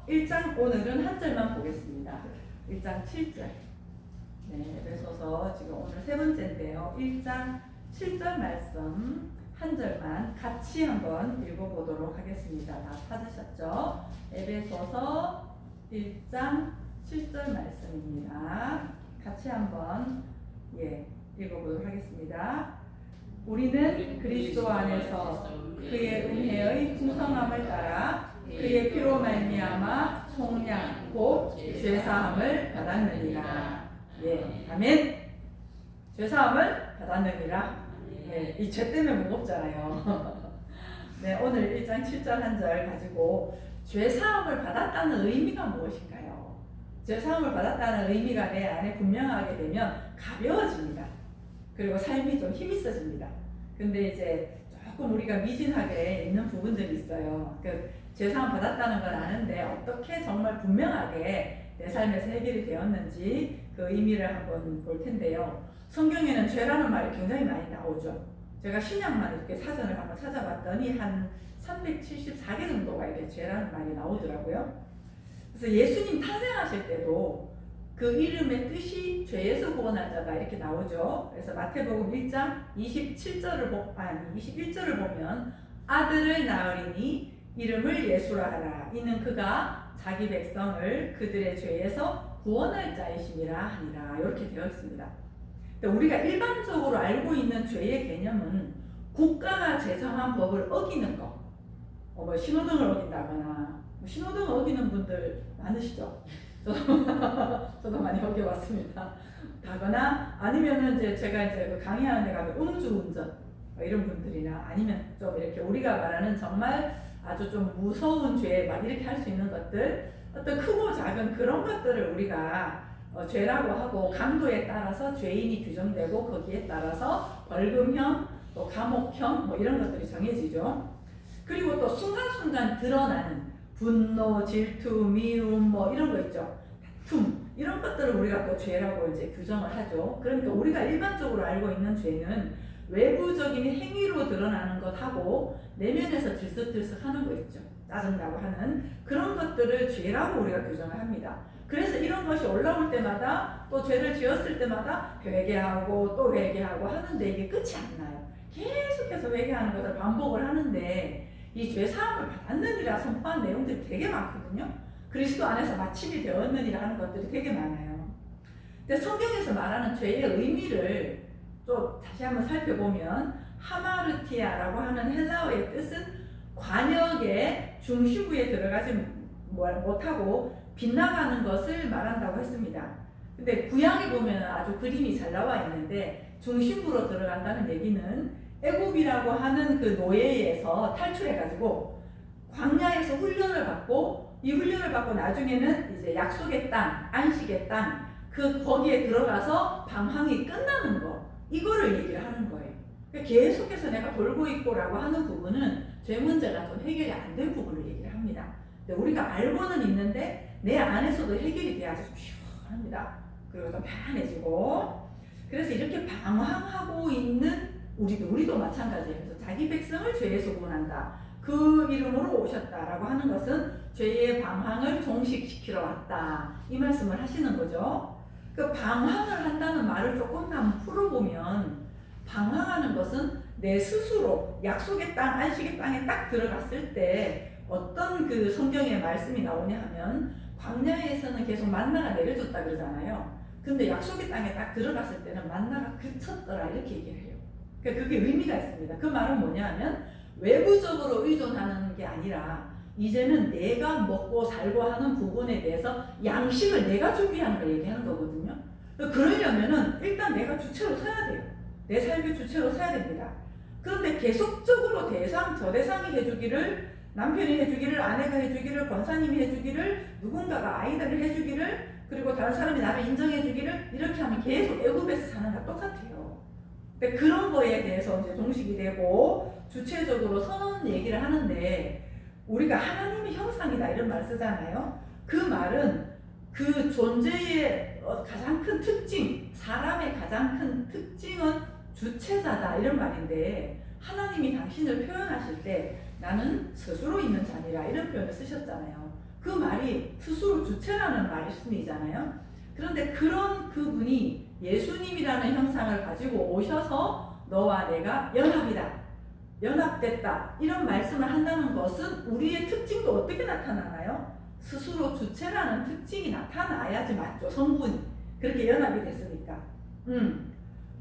1장 오늘은 한 절만 보겠습니다. 1장 7절. 네, 에베소서 지금 오늘 세 번째인데요. 1장 7절 말씀 한 절만 같이 한번 읽어보도록 하겠습니다. 다 찾으셨죠? 에베소서 1장 7절 말씀입니다. 같이 한번 읽어보도록 하겠습니다. 우리는 그리스도 안에서 그의 은혜의 풍성함을 따라 그의 피로 말미암아 속량 곧 죄사함을 받았느니라. 아멘. 죄사함을 받았느니라. 이 죄 때문에 무겁잖아요. 네, 오늘 1장 7절 한 절 가지고 죄사함을 받았다는 의미가 무엇인가요? 죄사함을 받았다는 의미가 내 안에 분명하게 되면 가벼워집니다. 그리고 삶이 좀 힘이 있어집니다. 근데 이제 조금 우리가 미진하게 있는 부분들이 있어요. 죄사함 받았다는 건 아는데 어떻게 정말 분명하게 내 삶에서 해결이 되었는지 그 의미를 한번 볼 텐데요. 성경에는 죄라는 말이 굉장히 많이 나오죠. 제가 신약만 이렇게 사전을 한번 찾아봤더니 한 374개 정도가 이렇게 죄라는 말이 나오더라고요. 그래서 예수님 탄생하실 때도 그 이름의 뜻이 죄에서 구원할 자다 이렇게 나오죠. 그래서 마태복음 1장 21절을 보면 아들을 낳으리니 이름을 예수라 하라. 이는 그가 자기 백성을 그들의 죄에서 구원할 자이심이라 하니라. 이렇게 되어 있습니다. 우리가 일반적으로 알고 있는 죄의 개념은 국가가 제정한 법을 어기는 거, 신호등을 어긴다거나, 신호등을 어기는 분들 많으시죠? 저도 많이 어겨봤습니다. 다거나 아니면은 제가 강의하는 데 가면 음주운전 이런 분들이나 아니면 좀 이렇게 우리가 말하는 정말 아주 좀 무서운 죄 막 이렇게 할 수 있는 것들, 어떤 크고 작은 그런 것들을 우리가 죄라고 하고 강도에 따라서 죄인이 규정되고 거기에 따라서 벌금형, 또 감옥형 이런 것들이 정해지죠. 그리고 또 순간순간 드러나는 분노, 질투, 미움 이런 거 있죠. 다툼 이런 것들을 우리가 또 죄라고 이제 규정을 하죠. 그러니까 우리가 일반적으로 알고 있는 죄는 외부적인 행위로 드러나는 것하고 내면에서 들썩들썩하는 거 있죠. 짜증나고 하는 그런 것들을 죄라고 우리가 규정을 합니다. 그래서 이런 것이 올라올 때마다 또 죄를 지었을 때마다 회개하고 또 회개하고 하는데 이게 끝이 안 나요. 계속해서 회개하는 것을 반복을 하는데 이 죄 사함을 받았느니라 선포한 내용들이 되게 많거든요. 그리스도 안에서 마침이 되었느니라 하는 것들이 되게 많아요. 근데 성경에서 말하는 죄의 의미를 또 다시 한번 살펴보면 하마르티아라고 하는 헬라어의 뜻은 관역의 중심부에 들어가지 못하고 빗나가는 것을 말한다고 했습니다. 근데 구약에 보면 아주 그림이 잘 나와 있는데 중심부로 들어간다는 얘기는 애굽이라고 하는 그 노예에서 탈출해가지고 광야에서 훈련을 받고 이 훈련을 받고 나중에는 이제 약속의 땅, 안식의 땅, 거기에 들어가서 방황이 끝나는 거, 이거를 얘기를 하는 거예요. 계속해서 내가 돌고 있고라고 하는 부분은 죄 문제가 좀 해결이 안 된 부분을 얘기를 합니다. 근데 우리가 알고는 있는데 내 안에서도 해결이 돼야지 좀 시원합니다. 그리고 좀 편안해지고. 그래서 이렇게 방황하고 있는 우리도 마찬가지예요. 그래서 자기 백성을 죄에서 구원한다. 그 이름으로 오셨다라고 하는 것은 죄의 방황을 종식시키러 왔다. 이 말씀을 하시는 거죠. 그 방황을 한다는 말을 조금 더 풀어보면 방황하는 것은 내 스스로 약속의 땅, 안식의 땅에 딱 들어갔을 때 어떤 그 성경의 말씀이 나오냐 하면 광야에서는 계속 만나가 내려줬다 그러잖아요. 근데 약속의 땅에 딱 들어갔을 때는 만나가 그쳤더라 이렇게 얘기를 해요. 그러니까 그게 의미가 있습니다. 그 말은 뭐냐 하면 외부적으로 의존하는 게 아니라 이제는 내가 먹고 살고 하는 부분에 대해서 양식을 내가 준비하는 걸 얘기하는 거거든요. 그러려면은 일단 내가 주체로 서야 돼요. 내 삶의 주체로 서야 됩니다. 그런데 계속적으로 저 대상이 해주기를, 남편이 해주기를, 아내가 해주기를, 권사님이 해주기를, 누군가가 아이들을 해주기를, 그리고 다른 사람이 나를 인정해주기를 이렇게 하면 계속 애굽에서 사는 거 똑같아요. 근데 그런 거에 대해서 이제 종식이 되고 주체적으로 선언 얘기를 하는데 우리가 하나님의 형상이다 이런 말 쓰잖아요. 그 말은 그 존재의 가장 큰 특징, 사람의 가장 큰 특징은 주체자다 이런 말인데 하나님이 당신을 표현하실 때 나는 스스로 있는 자니라 이런 표현을 쓰셨잖아요. 그 말이 스스로 주체라는 말씀이잖아요. 그런데 그런 그분이 예수님이라는 형상을 가지고 오셔서 너와 내가 연합이다, 연합됐다, 이런 말씀을 한다는 것은 우리의 특징도 어떻게 나타나나요? 스스로 주체라는 특징이 나타나야지 맞죠. 성분이 그렇게 연합이 됐으니까.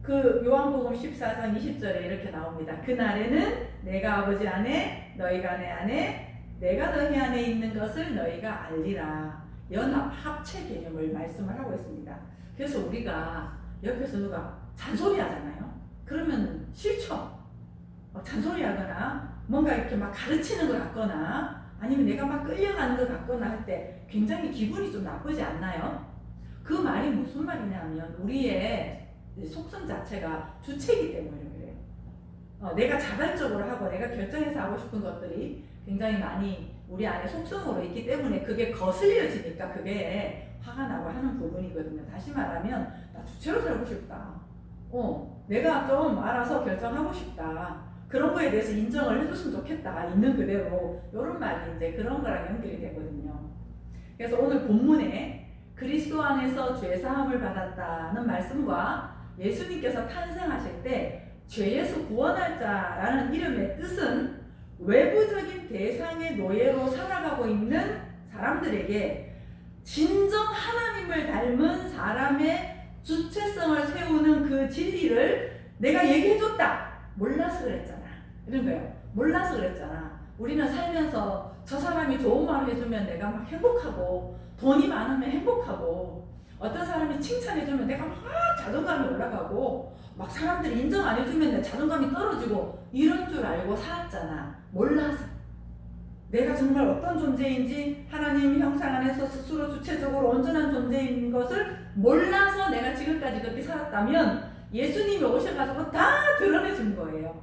그 요한복음 14장 20절에 이렇게 나옵니다. 그날에는 내가 아버지 안에 너희가 내 안에 내가 너희 안에 있는 것을 너희가 알리라. 연합, 합체 개념을 말씀을 하고 있습니다. 그래서 우리가 옆에서 누가 잔소리 하잖아요. 그러면 싫죠. 잔소리 하거나 뭔가 이렇게 막 가르치는 것 같거나 아니면 내가 막 끌려가는 것 같거나 할 때 굉장히 기분이 좀 나쁘지 않나요? 그 말이 무슨 말이냐면 우리의 속성 자체가 주체이기 때문에 그래요. 내가 자발적으로 하고 내가 결정해서 하고 싶은 것들이 굉장히 많이 우리 안에 속성으로 있기 때문에 그게 거슬려지니까 그게 화가 나고 하는 부분이거든요. 다시 말하면 나 주체로 살고 싶다. 내가 좀 알아서 결정하고 싶다. 그런 거에 대해서 인정을 해줬으면 좋겠다. 있는 그대로. 이런 말이 이제 그런 거랑 연결이 되거든요. 그래서 오늘 본문에 그리스도 안에서 죄사함을 받았다는 말씀과 예수님께서 탄생하실 때 죄에서 구원할 자라는 이름의 뜻은 외부적인 대상의 노예로 살아가고 있는 사람들에게 진정 하나님을 닮은 사람의 주체성을 세우는 그 진리를 내가 얘기해줬다. 몰라서 그랬잖아. 이런 거예요. 몰라서 그랬잖아. 우리는 살면서 저 사람이 좋은 말을 해주면 내가 막 행복하고 돈이 많으면 행복하고 어떤 사람이 칭찬해주면 내가 막 자존감이 올라가고 막 사람들이 인정 안 해주면 내 자존감이 떨어지고 이런 줄 알고 살았잖아. 몰라서. 내가 정말 어떤 존재인지 하나님 형상 안에서 스스로 주체적으로 온전한 존재인 것을 몰라서 내가 지금까지 그렇게 살았다면 예수님이 오셔가지고 다 드러내 준 거예요.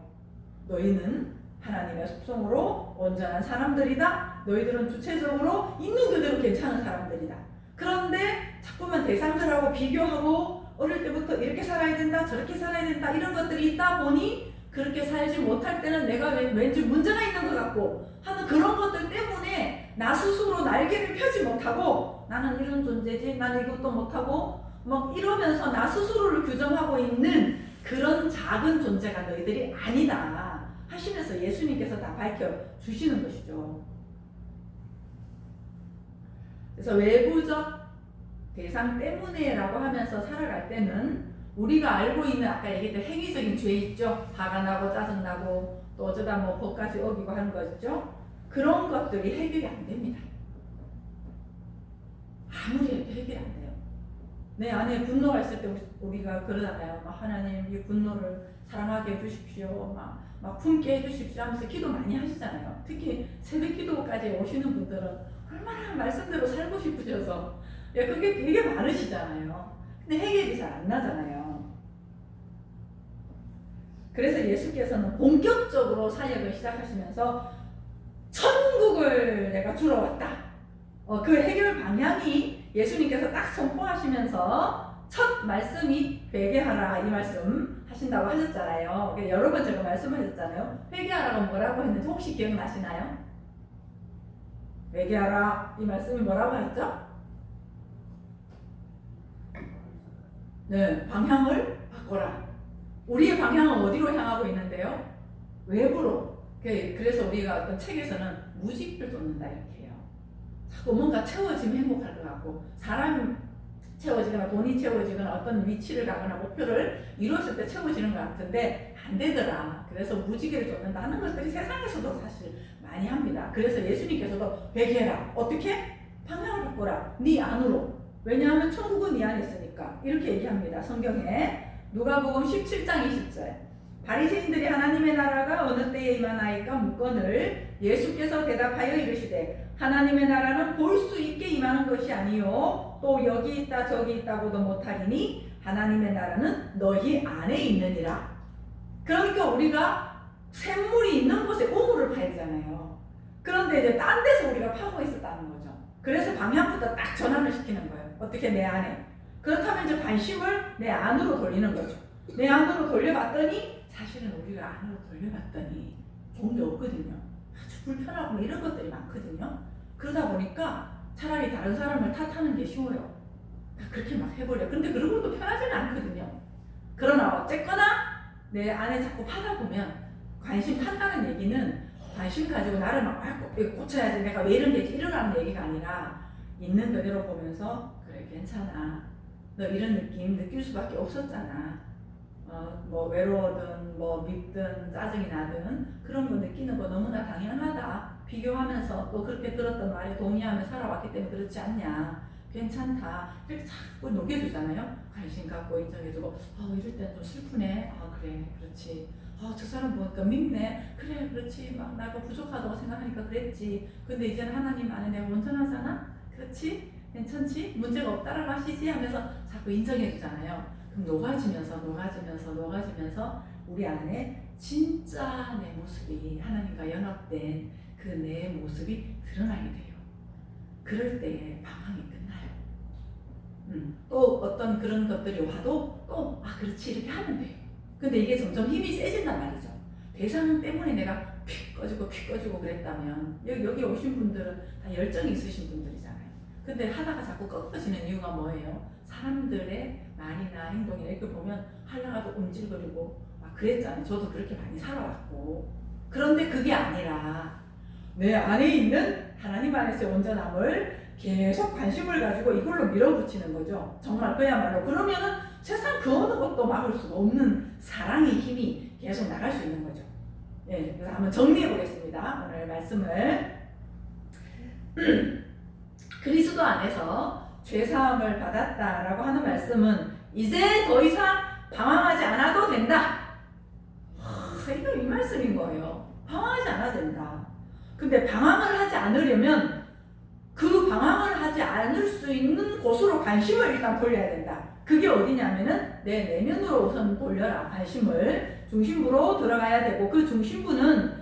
너희는 하나님의 속성으로 온전한 사람들이다. 너희들은 주체적으로 있는 그대로 괜찮은 사람들이다. 그런데 자꾸만 대상들하고 비교하고 어릴 때부터 이렇게 살아야 된다, 저렇게 살아야 된다 이런 것들이 있다 보니 그렇게 살지 못할 때는 내가 왠지 문제가 있는 것 같고 하는 그런 것들 때문에 나 스스로 날개를 펴지 못하고 나는 이런 존재지, 나는 이것도 못하고 막 이러면서 나 스스로를 규정하고 있는 그런 작은 존재가 너희들이 아니다 하시면서 예수님께서 다 밝혀주시는 것이죠. 그래서 외부적 대상 때문에 라고 하면서 살아갈 때는 우리가 알고 있는 아까 얘기했던 행위적인 죄 있죠. 화가 나고 짜증나고 또 어쩌다 뭐 법까지 어기고 하는 거 있죠. 그런 것들이 해결이 안 됩니다. 아무리 해도 해결이 안 돼요. 내 안에 분노가 있을 때 우리가 그러잖아요. 막 하나님 이 분노를 사랑하게 해주십시오. 막 품게 해주십시오 하면서 기도 많이 하시잖아요. 특히 새벽 기도까지 오시는 분들은 얼마나 말씀대로 살고 싶으셔서 그게 되게 많으시잖아요. 근데 해결이 잘 안 나잖아요. 그래서 예수께서는 본격적으로 사역을 시작하시면서 천국을 내가 주러 왔다. 그 해결 방향이 예수님께서 딱 선포하시면서 첫 말씀이 회개하라 이 말씀 하신다고 하셨잖아요. 여러 번 제가 말씀하셨잖아요. 회개하라고 뭐라고 했는지 혹시 기억나시나요? 회개하라 이 말씀이 뭐라고 했죠? 네, 방향을 바꿔라. 우리의 방향은 어디로 향하고 있는데요? 외부로. 그래서 우리가 어떤 책에서는 무직을 쫓는다 이렇게 해요. 자꾸 뭔가 채워지면 행복할 것 같고 사람이 채워지거나 돈이 채워지거나 어떤 위치를 가거나 목표를 이루었을 때 채워지는 것 같은데 안 되더라. 그래서 무지개를 쫓는다 하는 것들이 세상에서도 사실 많이 합니다. 그래서 예수님께서도 회개해라. 어떻게? 방향을 바꿔라. 네 안으로. 왜냐하면 천국은 네 안에 있으니까. 이렇게 얘기합니다. 성경에 누가복음 17장 20절 바리새인들이 하나님의 나라가 어느 때에 임하나이까 묻거늘 예수께서 대답하여 이르시되 하나님의 나라는 볼 수 있게 임하는 것이 아니요 또 여기 있다 저기 있다고도 못하리니 하나님의 나라는 너희 안에 있느니라. 그러니까 우리가 샘물이 있는 곳에 우물을 파야잖아요. 그런데 이제 딴 데서 우리가 파고 있었다는 거죠. 그래서 방향부터 딱 전환을 시키는 거예요. 어떻게? 내 안에. 그렇다면 이제 관심을 내 안으로 돌리는 거죠. 내 안으로 돌려봤더니 사실은 우리가 안으로 돌려봤더니 좋은 게 없거든요. 아주 불편하고 이런 것들이 많거든요. 그러다 보니까 차라리 다른 사람을 탓하는 게 쉬워요. 그렇게 막 해버려. 근데 그러고도 편하지는 않거든요. 그러나 어쨌거나 내 안에 자꾸 파다 보면 관심 판다는 얘기는 관심 가지고 나를 막 고쳐야지 내가 왜 이런 게 일어나는 얘기가 아니라 있는 그대로 보면서 그래 괜찮아. 너 이런 느낌 느낄 수밖에 없었잖아. 뭐 외로워든 뭐 밉든 짜증이 나든 그런 거 느끼는 거 너무나 당연하다. 비교하면서 또 그렇게 들었던 말에 동의하며 살아왔기 때문에 그렇지 않냐. 괜찮다. 이렇게 자꾸 녹여주잖아요. 관심 갖고 인정해주고 이럴 때는 좀 슬프네. 그래 그렇지. 저 사람 보니까 밉네. 그래 그렇지. 막 나가 부족하다고 생각하니까 그랬지. 근데 이제는 하나님 안에 내가 온전하잖아. 그렇지? 괜찮지? 문제가 없다라고 하시지 하면서 자꾸 인정해주잖아요. 그럼 녹아지면서 우리 안에 진짜 내 모습이 하나님과 연합된 그 내 모습이 드러나게 돼요. 그럴 때 방황이 끝나요. 또 어떤 그런 것들이 와도 또 그렇지 이렇게 하면 돼요. 근데 이게 점점 힘이 세진단 말이죠. 대상 때문에 내가 픽 꺼지고 그랬다면 여기 오신 분들은 다 열정이 있으신 분들이잖아요. 근데 하다가 자꾸 꺾어지는 이유가 뭐예요? 사람들의 말이나 행동이나 이렇게 보면 하려가도 움찔거리고 막 그랬잖아요. 저도 그렇게 많이 살아왔고. 그런데 그게 아니라 내 안에 있는 하나님 안에서의 온전함을 계속 관심을 가지고 이걸로 밀어붙이는 거죠. 정말 그야말로 그러면은 세상 그 어느 것도 막을 수가 없는 사랑의 힘이 계속 나갈 수 있는 거죠. 예, 그래서 한번 정리해 보겠습니다. 오늘 말씀을 그리스도 안에서 죄사함을 받았다라고 하는 말씀은 이제 더 이상 방황하지 않아도 된다. 이거 이 말씀인 거예요. 방황하지 않아도 된다. 근데 방황을 하지 않으려면 그 방황을 하지 않을 수 있는 곳으로 관심을 일단 돌려야 된다. 그게 어디냐면은 내 내면으로 우선 돌려라. 관심을 중심부로 들어가야 되고 그 중심부는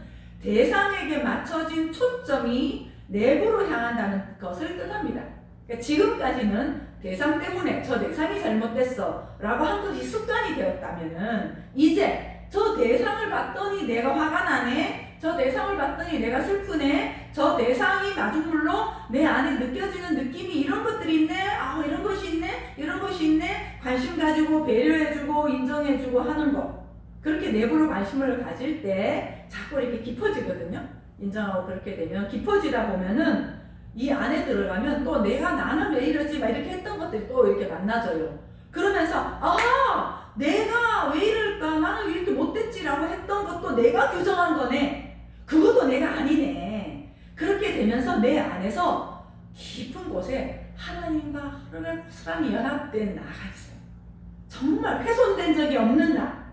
대상에게 맞춰진 초점이 내부로 향한다는 것을 뜻합니다. 그러니까 지금까지는 대상 때문에 저 대상이 잘못됐어 라고 한 것이 습관이 되었다면은 이제 저 대상을 봤더니 내가 화가 나네, 저 대상을 봤더니 내가 슬프네, 저 대상이 마중물로 내 안에 느껴지는 느낌이 이런 것들이 있네, 이런 것이 있네, 이런 것이 있네, 관심 가지고 배려해주고 인정해주고 하는 거. 그렇게 내부로 관심을 가질 때 자꾸 이렇게 깊어지거든요. 인정하고 그렇게 되면 깊어지다 보면은 이 안에 들어가면 또 나는 왜 이러지 막 이렇게 했던 것들이 또 이렇게 만나져요. 그러면서 내가 왜 이럴까, 나는 왜 이렇게 못됐지라고 했던 것도 내가 규정한 거네, 그것도 내가 아니네. 그렇게 되면서 내 안에서 깊은 곳에 하나님과 고스란히 연합된 나가 있어요. 정말 훼손된 적이 없는 나.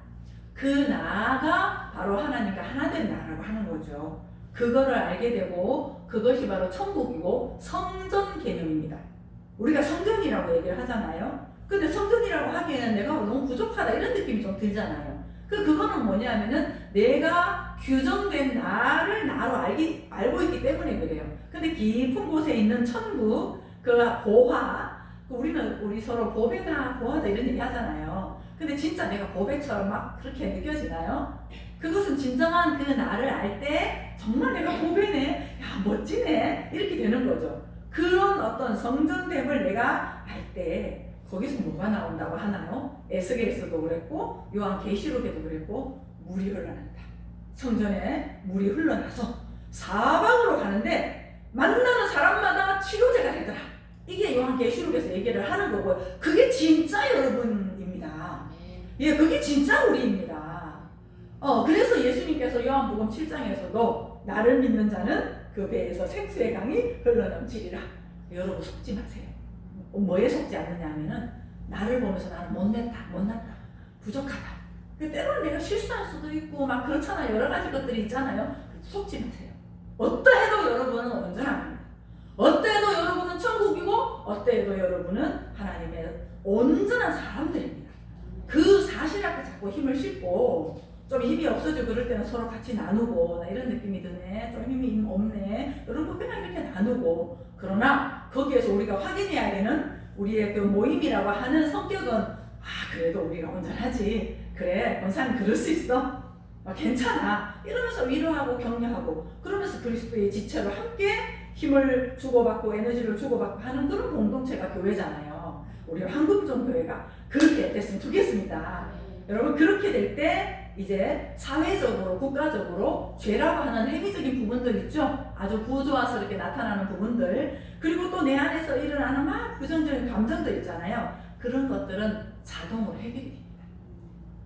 그 나가 바로 하나님과 하나 된 나라고 하는 거죠. 그거를 알게 되고 그것이 바로 천국이고 성전 개념입니다. 우리가 성전이라고 얘기를 하잖아요. 근데 성전이라고 하기에는 내가 너무 부족하다 이런 느낌이 좀 들잖아요. 그거는 뭐냐면은 내가 규정된 나를 나로 알고 있기 때문에 그래요. 근데 깊은 곳에 있는 천국, 그 보화, 우리 서로 보배다 보화다 이런 얘기 하잖아요. 근데 진짜 내가 보배처럼 막 그렇게 느껴지나요? 그것은 진정한 그 나를 알 때 정말 내가 보배네, 야 멋지네 이렇게 되는 거죠. 그런 어떤 성전됨을 내가 알 때 거기서 뭐가 나온다고 하나요? 에스겔서도 그랬고 요한계시록에도 그랬고 물이 흘러난다. 성전에 물이 흘러나서 사방으로 가는데 만나는 사람마다 치료제가 되더라. 이게 요한계시록에서 얘기를 하는 거고요. 그게 진짜 여러분입니다. 예, 그게 진짜 우리입니다. 그래서 예수님께서 요한복음 7장에서도 나를 믿는 자는 그 배에서 생수의 강이 흘러넘치리라. 여러분 속지 마세요. 뭐에 속지 않느냐 하면은 나를 보면서 나는 못났다, 부족하다. 때로는 내가 실수할 수도 있고 막 그렇잖아요. 여러 가지 것들이 있잖아요. 속지 마세요. 어떠해도 여러분은 온전합니다. 어때도 여러분은 천국이고 어때도 여러분은 하나님의 온전한 사람들입니다. 그 사실 앞에 자꾸 힘을 싣고 좀 힘이 없어지고 그럴 때는 서로 같이 나누고 나 이런 느낌이 드네, 좀 힘이 없네, 이런 거 그냥 이렇게 나누고. 그러나 거기에서 우리가 확인해야 되는 우리의 그 모임이라고 하는 성격은 그래도 우리가 온전하지, 그래 권사님 그럴 수 있어, 괜찮아 이러면서 위로하고 격려하고 그러면서 그리스도의 지체로 함께 힘을 주고받고 에너지를 주고받고 하는 그런 공동체가 교회잖아요. 우리 한국종 교회가 그렇게 됐으면 좋겠습니다. 여러분 그렇게 될 때 이제 사회적으로 국가적으로 죄라고 하는 행위적인 부분들 있죠. 아주 부조화스럽게 나타나는 부분들 그리고 또 내 안에서 일어나는 막 부정적인 감정들 있잖아요. 그런 것들은 자동으로 해결이 됩니다.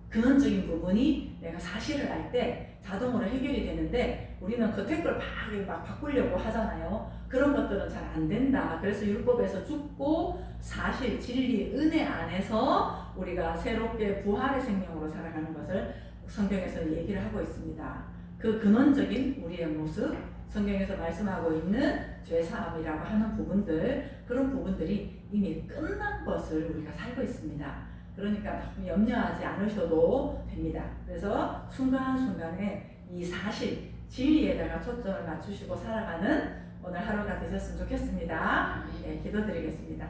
근원적인 부분이 내가 사실을 알 때 자동으로 해결이 되는데 우리는 겉에 걸 막 바꾸려고 하잖아요. 그런 것들은 잘 안 된다. 그래서 율법에서 죽고 사실, 진리, 은혜 안에서 우리가 새롭게 부활의 생명으로 살아가는 것을 성경에서 얘기를 하고 있습니다. 그 근원적인 우리의 모습, 성경에서 말씀하고 있는 죄사함이라고 하는 부분들, 그런 부분들이 이미 끝난 것을 우리가 살고 있습니다. 그러니까 너무 염려하지 않으셔도 됩니다. 그래서 순간순간에 이 사실, 진리에다가 초점을 맞추시고 살아가는 오늘 하루가 되셨으면 좋겠습니다. 네, 기도드리겠습니다.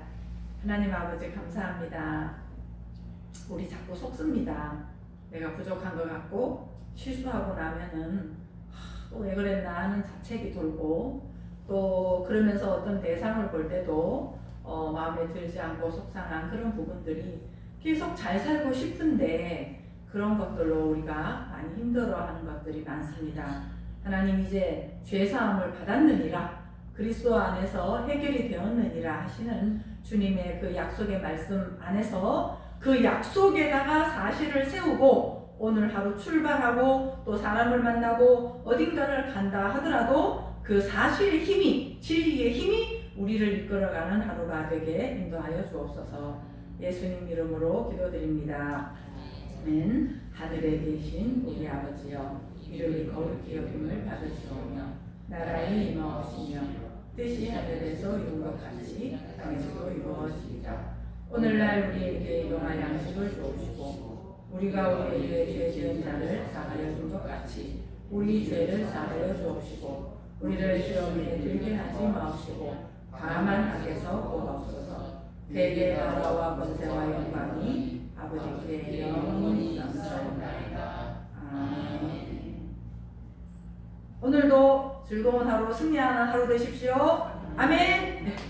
하나님 아버지 감사합니다. 우리 자꾸 속습니다. 내가 부족한 것 같고 실수하고 나면은 또 왜 그랬나 하는 자책이 돌고 또 그러면서 어떤 대상을 볼 때도 마음에 들지 않고 속상한 그런 부분들이 계속 잘 살고 싶은데 그런 것들로 우리가 많이 힘들어하는 것들이 많습니다. 하나님 이제 죄사함을 받았느니라 그리스도 안에서 해결이 되었느니라 하시는 주님의 그 약속의 말씀 안에서 그 약속에다가 사실을 세우고 오늘 하루 출발하고 또 사람을 만나고 어딘가를 간다 하더라도 그 사실의 힘이 진리의 힘이 우리를 이끌어가는 하루가 되게 인도하여 주옵소서. 예수님 이름으로 기도드립니다. 아멘. 하늘에 계신 우리 아버지여 이름이 거룩히 여김을 받으시오며 나라의 임하옵시며 뜻이 하늘에서 이룬 것 같이 땅에서도 이루어지이다. 오늘날 우리에게 일용할 양식을 주옵시고 우리가 우리에게 죄 지은 자를 사하여 준 것 같이 우리 죄를 사하여 주옵시고 우리를 시험에 들게 하지 마옵시고 다만 악에서 구하옵소서. 대개 나라와 권세와 영광이 아버지께 영원히 있사옵나이다. 아멘. 오늘도 즐거운 하루 승리하는 하루 되십시오. 아멘.